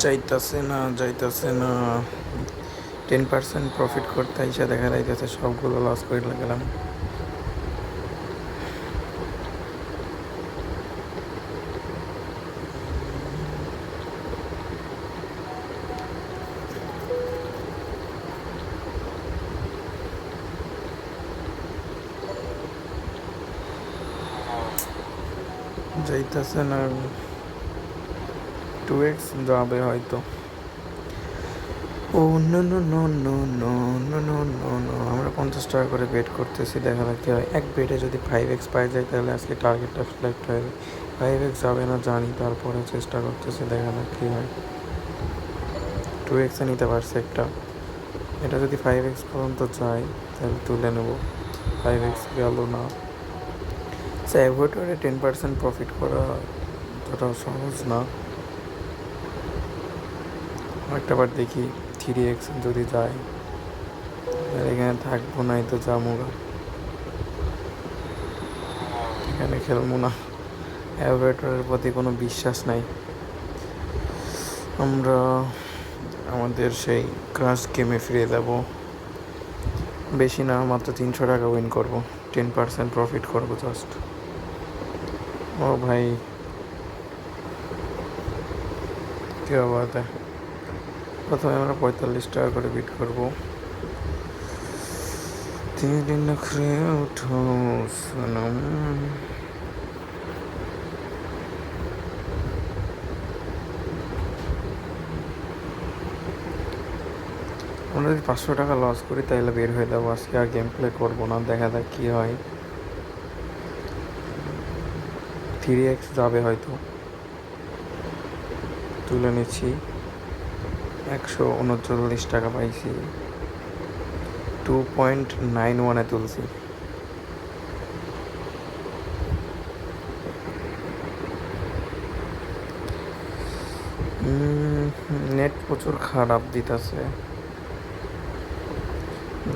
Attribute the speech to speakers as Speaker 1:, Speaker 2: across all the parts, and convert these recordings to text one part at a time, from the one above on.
Speaker 1: যাইতাছে না 10% প্রফিট করতে এসে দেখা যাইতেছে সবগুলো লস করে গেলাম। যাইতাছে না 2x যাবে হয়তো। Oh no no no no no no no no no আমরা 50 টাকা করে বেট করতেছি, দেখা যাক কি হয়। এক বেটে যদি 5x পাই যায় তাহলে আজকে টার্গেটটা সিলেক্ট হয়ে যায়। 5x যাবে না জানি, তারপরে চেষ্টা করতেছি, দেখা যাক কী হয়। 2x নিতে পারছে একটা, এটা যদি 5x পর্যন্ত যায় তাহলে তুলে নেব। 5x গেল না। আচ্ছা, অ্যাভোয়েডারে 10% প্রফিট করা অতটা সহজ না। একটা বার দেখি 3x যদি যায়, আর এখানে থাকবো নাই তো জামুগা, এখানে খেলবো না। অ্যাভোয়েডারের প্রতি কোনো বিশ্বাস নাই। আমরা আমাদের সেই ক্রাশ গেমে ফিরে যাব। বেশি না, মাত্র 300 টাকা উইন করব, 10% প্রফিট করবো জাস্ট। ও ভাই, কী বাবা, প্রথমে আমরা 45 টাকা করে বিট করবো। 3 নখরে উঠো সনম। আমরা যদি 500 টাকা লস করি তাহলে বের হয়ে যাবো, আজকে আর গেম প্লে করবো না, দেখা যাক কী হয়। 3x যাবে হয়তো, তুলে নিচ্ছি। 139 টাকা পাইছি, 2.91 তুলছি। নেট প্রচুর খারাপ দিতেছে।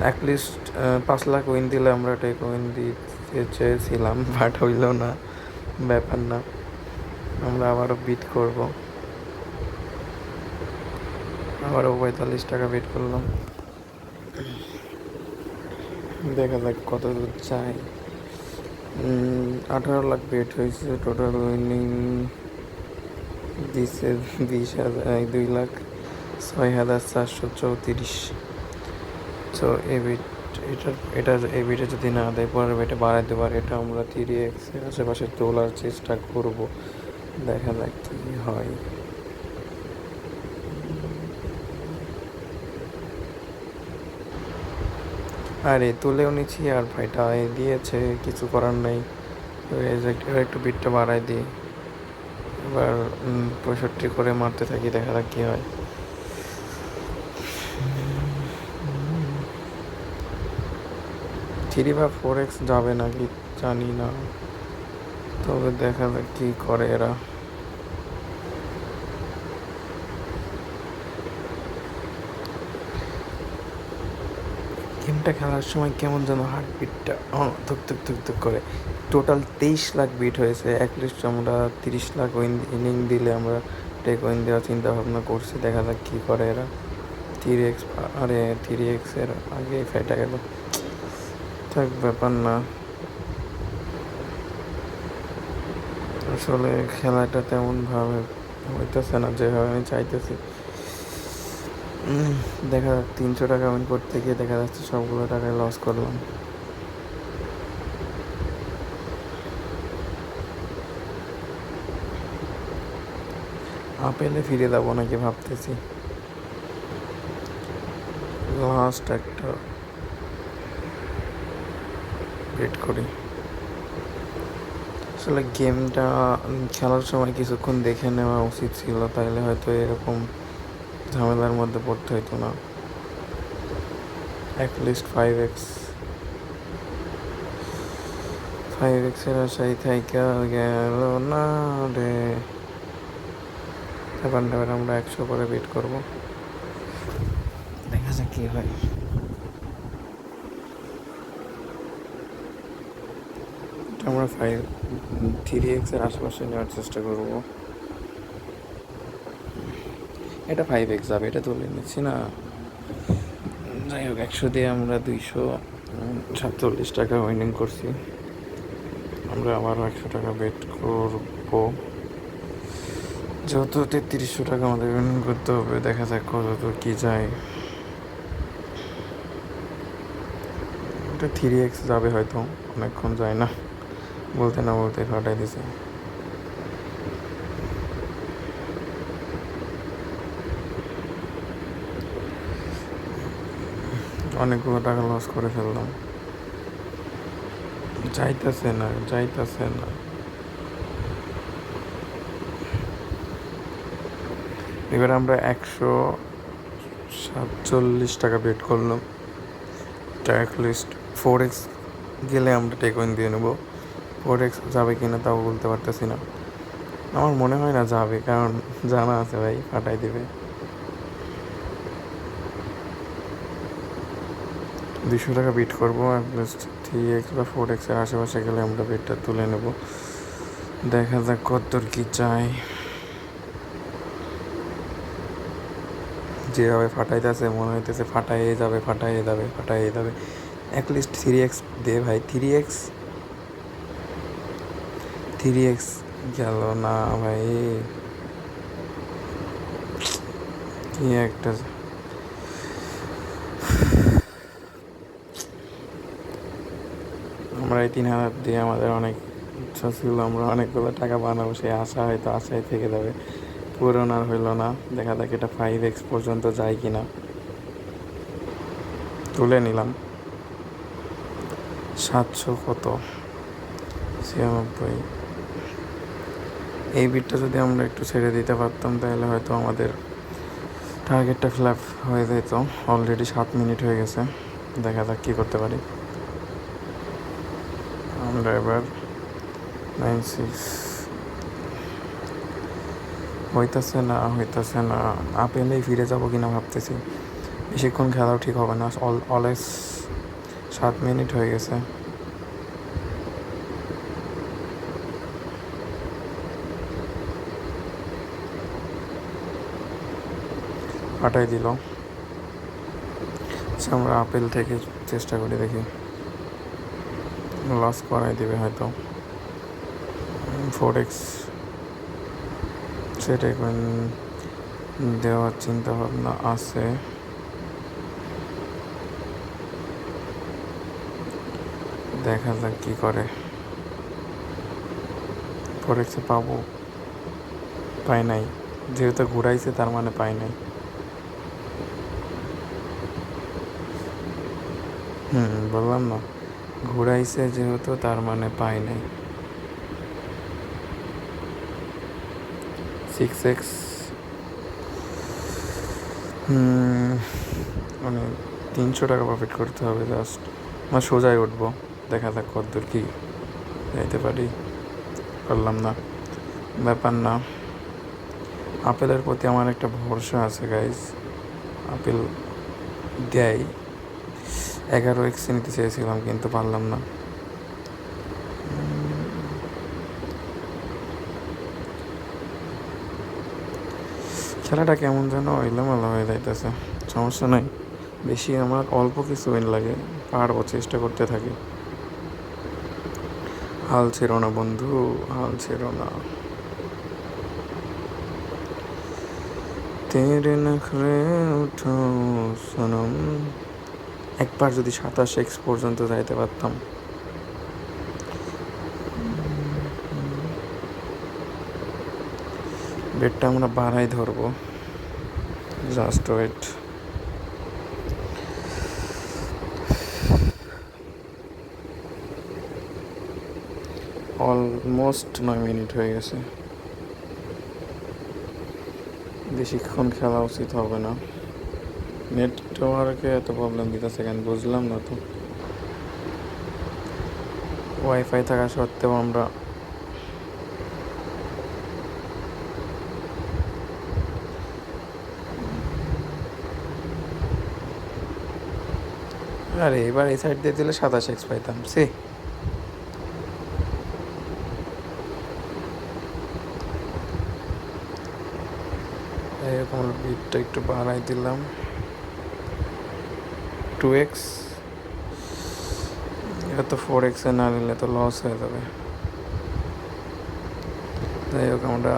Speaker 1: অ্যাটলিস্ট 5 লাখ উইন দিলে আমরা টেক উইন দিতে চেয়েছিলাম, বাট হইল না, ব্যাপার না। আমরা আবারও বিট করব, আবারও 45 টাকা বিট করলাম, দেখা যাক কত দূর চাই। 18 লাখ বেট হয়েছে, টোটাল উইনিং দিছে 2,06,434। সো এই বিট, এই বিটে যদি না দেয় পরের বিটে বাড়াই দেবার, এটা আমরা 3x এর আশেপাশে তোলার চেষ্টা করব, দেখা যাক কী হয়। আরে তুলেও নিচ্ছি, আর ভাইটা দিয়েছে, কিছু করার নেই। এবার একটু বিটটা বাড়াই দিই, এবার 65 করে মারতে থাকি, দেখা যাক কী হয়। 3 বা 4x যাবে নাকি জানি না, তবে দেখা যাক কী করে এরা। গেমটা খেলার সময় কেমন যেন হার্টবিটটা ধুক ধুক ধুক ধুক করে। টোটাল 23 লাখ বিট হয়েছে, অ্যাটলিস্ট আমরা 30 লাখ ইনিং দিলে আমরা টেক উইন দেওয়ার চিন্তা ভাবনা করছি, দেখা যাক কী করে এরা। 3x, আরে 3x এর আগে ফেটে গেল, থাক ব্যাপার না। আসলে খেলাটা তেমনভাবে হইতেছে না যেভাবে আমি চাইতেছি। দেখা যাক, 300 টাকা উইন করতে গিয়ে দেখা যাচ্ছে সবগুলো টাকায় লস করলাম। আপেলে ফিরে যাবো নাকি ভাবতেছি, লাস্ট একটা ওয়েট করি। আসলে গেমটা খেলার সময় কিছুক্ষণ দেখে নেওয়া উচিত ছিল, তাইলে হয়তো এরকম ঝামেলার মধ্যে পড়তে হইতো না। অ্যাটলিস্ট 5x এর আশাই থাইকা গেল না রে। এবার আমরা 100 করে বিট করবো, দেখা যাক কী হয়। আমরা 3x এর আশেপাশে নেওয়ার চেষ্টা করবো। এটা 5x যাবে, এটা তুলে নিচ্ছি না। যাই হোক, 100 দিয়ে আমরা 247 টাকা উইনিং করছি। আমরা আবারও 100 টাকা বেট করবো, যেহেতু 3300 টাকা আমাদের উইনিং করতে হবে। দেখা যাক কতদূর কী যায়। এটা 3x যাবে হয়তো, অনেকক্ষণ যায় না, বলতে না বলতে ফাটাই দিছে। অনেকগুলো টাকা লস করে ফেললাম। যাইতেছে না। এবার আমরা 147 টাকা বেট করলাম। অ্যাটলিস্ট 4x গেলে আমরা টেক উইন দিয়ে নেবো। 4x যাবে কিনা তাও বলতে পারতেছি না। আমার মনে হয় না যাবে, কারণ জানা আছে ভাই ফাটাই দেবে। 200 টাকা বিট করবো। অ্যাটলিস্ট 3x বা 4x এর আশেপাশে গেলে আমরা বেটটা তুলে নেব। দেখা যাক কতদূর কী চাই। যেভাবে ফাটাইতেছে মনে হইতেছে ফাটাইয়ে যাবে। অ্যাটলিস্ট 3x দে ভাই। 3x গেল না ভাই, কি একটা। আমরা এই 3000 দিয়ে আমাদের অনেক ইচ্ছা ছিল, আমরা অনেকগুলো টাকা বানাবো, সেই আশা হয়তো আশায় থেকে যাবে, পূরণ আর হইল না। দেখা যাক এটা 5x পর্যন্ত যায় কিনা। তুলে নিলাম 700 কত 96। এই বিটটা যদি আমরা একটু ছেড়ে দিতে পারতাম তাহলে হয়তো আমাদের টার্গেটটা ফিল আপ হয়ে যেত। অলরেডি 7 মিনিট হয়ে গেছে। দেখা যাক কী করতে পারি। আমরা এবার 96 হইতেছে না। আপেলেই ফিরে যাবো কিনা ভাবতেছি। বেশিক্ষণ খেলাও ঠিক হবে না। অলওয়েজ 7 মিনিট হয়ে গেছে। ফাটাই দিল। আচ্ছা, আমরা আপেল থেকে চেষ্টা করে দেখি, লস করাই দেবে হয়তো। 4x সেটা দেওয়ার চিন্তা ভাবনা আছে। দেখা যাক কী করে। 4x পাবো, পাই নাই। যেহেতু ঘুরাইছে তার মানে পাই নাই। বললাম না, ঘুরাইছে যেহেতু তার মানে পাই নাই। 6x মানে 300 টাকা প্রফিট করতে হবে জাস্ট। আমার সোজাই উঠবো। দেখা যাক কতদূর কি যাইতে পারি। পারলাম না, ব্যাপার না। আপেলের প্রতি আমার একটা ভরসা আছে গাইজ। আপেল দেয়। 11x নিতে চেয়েছিলাম কিন্তু পারলাম না। খেলাটা কেমন যেন এলোমেলো হয়ে যাইতেছে। সমস্যা নাই, বেশি আমার অল্প কিছু উইন লাগে, পারবো, চেষ্টা করতে থাকি। হাল ছেড়ো না বন্ধু, হাল ছেড়ো না। তেরে নখরে উঠো সনম। একবার যদি 27x পর্যন্ত যাইতে পারতাম। বেটটা আমরা বাড়াই ধরবো। Just wait. অলমোস্ট 9 মিনিট হয়ে গেছে। বেশিক্ষণ খেলা উচিত হবে না। নেটওয়ার্কে এত প্রবলেম দিতেছে কেন বুঝলাম না তো। ওয়াইফাই থাকা সত্ত্বেও আমরা আরে এবার এই সাইড দিয়ে দিলে 27x পাইতাম। এরকম আমরা বিটটা একটু বাড়াই দিলাম 2x। এটা তো 4x না নিলে তো লস হয়ে যাবে। যাই হোক আমরা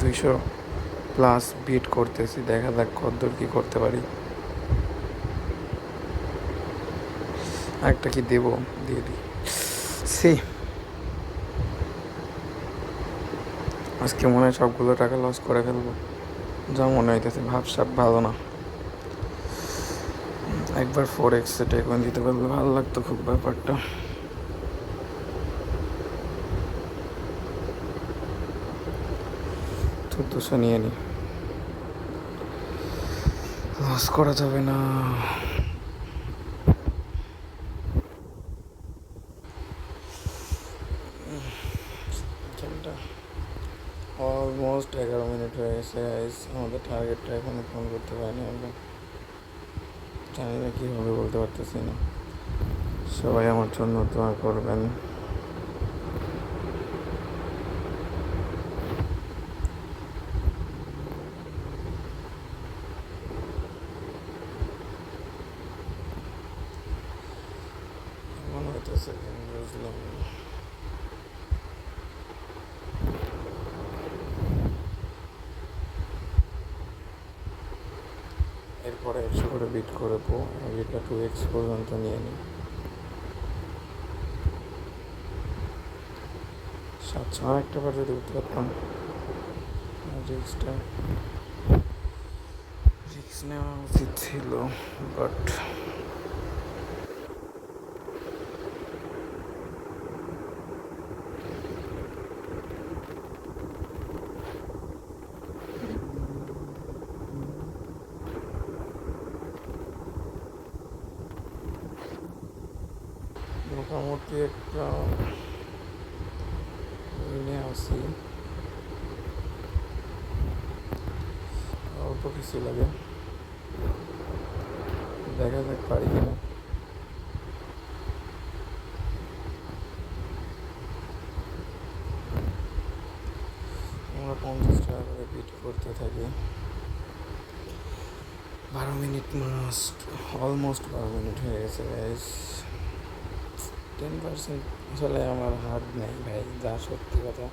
Speaker 1: 200+ বিট করতেছি, দেখা যাক কতদূর কী করতে পারি। একটা কি দেবো, দিয়ে দিই। সি আজকে মনে হয় সবগুলো টাকা লস করে ফেলবো, যা মনে হইতেছে। ভাবসাব ভালো না। একবার 4x সেটা এখন দিতে পারলে ভালো লাগতো খুব ব্যাপারটা। তো 200 নিয়ে নি, লস করা যাবে না। গেমটা অলমোস্ট 11 মিনিট হয়ে গেছে। আমাদের টার্গেটটা এখনো ফোন করতে পারিনি আমরা, জানি না কী হবে, বলতে পারতেছি না। সবাই আমার জন্য দোয়া করবেন। মনে হইতেছে বুঝলাম। এরপরে 100 করে বিট করবো, এটা 2x পর্যন্ত নিয়ে নিই। 700 আর একটা বার যদি উঠতে পারতাম। রিক্স নেওয়া উচিত ছিল, বাট মোটামুটি একটা নিয়ে আসি। অল্প কিছু লাগে, দেখা যাক পারি কিনা। আমরা 50 টাকা করে বিট করতে থাকি। 12 মিনিট অলমোস্ট 12 মিনিট হয়ে গেছে গাইস। 10% আসলে আমার হার্ট নেই ভাই, যা সত্যি কথা।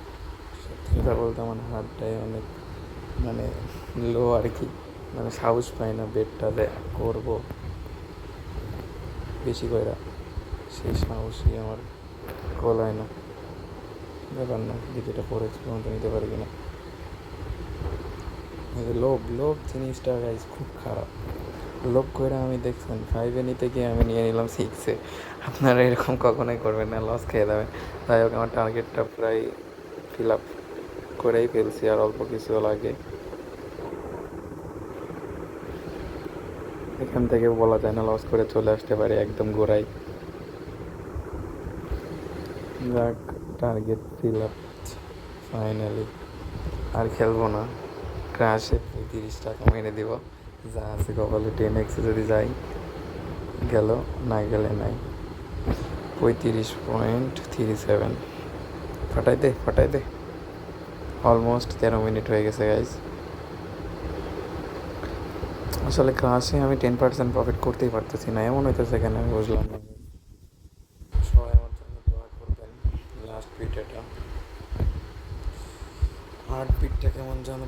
Speaker 1: সত্যি কথা বলতে আমার হার্টটাই অনেক মানে লো আর কি, মানে সাহস পাই না বেডটাতে করবো বেশি করে, সেই সাহসই আমার গলায় না। ব্যাপার না, দেখি এটা 4x পর্যন্ত নিতে পারি কিনা। লোভ লোভ জিনিসটা গাইজ খুব খারাপ। লোভ করে আমি দেখছেন 5-এ নিতে গিয়ে আমি নিয়ে নিলাম 6-এ। আপনারা এরকম কখনোই করবেন না, লস খেয়ে যাবেন। যাই হোক আমার টার্গেটটা প্রায় ফিল আপ করেই ফেলছি, আর অল্প কিছু লাগে। এখান থেকে বলা যায় না লস করে চলে আসতে পারি একদম গোড়ায়। যাক, টার্গেট ফিল আপ ফাইনালি। আর খেলবো না, ক্রাশে 30 টাকা মেরে দিব। যা আছে কপালে 10x যদি যাই গেল, না গেলে নাই। 35.37 ফাটাই দে। অলমোস্ট 13 মিনিট হয়ে গেছে গাইজ। আসলে ক্রাশে আমি 10% প্রফিট করতেই পারতেছি না, এমন হইতেছে কেন আমি বুঝলাম না। সবাই আমার জন্য দোয়া করবেন। লাস্ট পিট এটা, হার্টবিটটা কেমন যেন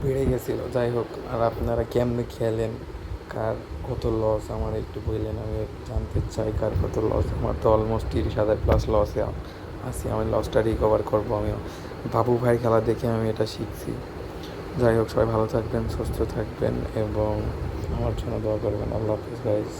Speaker 1: বেড়ে গেছিলো। যাই হোক, আর আপনারা কেমনে খেলেন, কার কত লস আমার একটু বললেন, আমি জানতে চাই কার কত লস। আমার তো অলমোস্ট 30,000+ লসে আছি। আমি লসটা রিকভার করবো। আমি বাবু ভাই খেলা দেখে আমি এটা শিখছি। যাই হোক, সবাই ভালো থাকবেন, সুস্থ থাকবেন এবং আমার জন্য দোয়া করবেন। আল্লাহ হাফিজ গাইজ।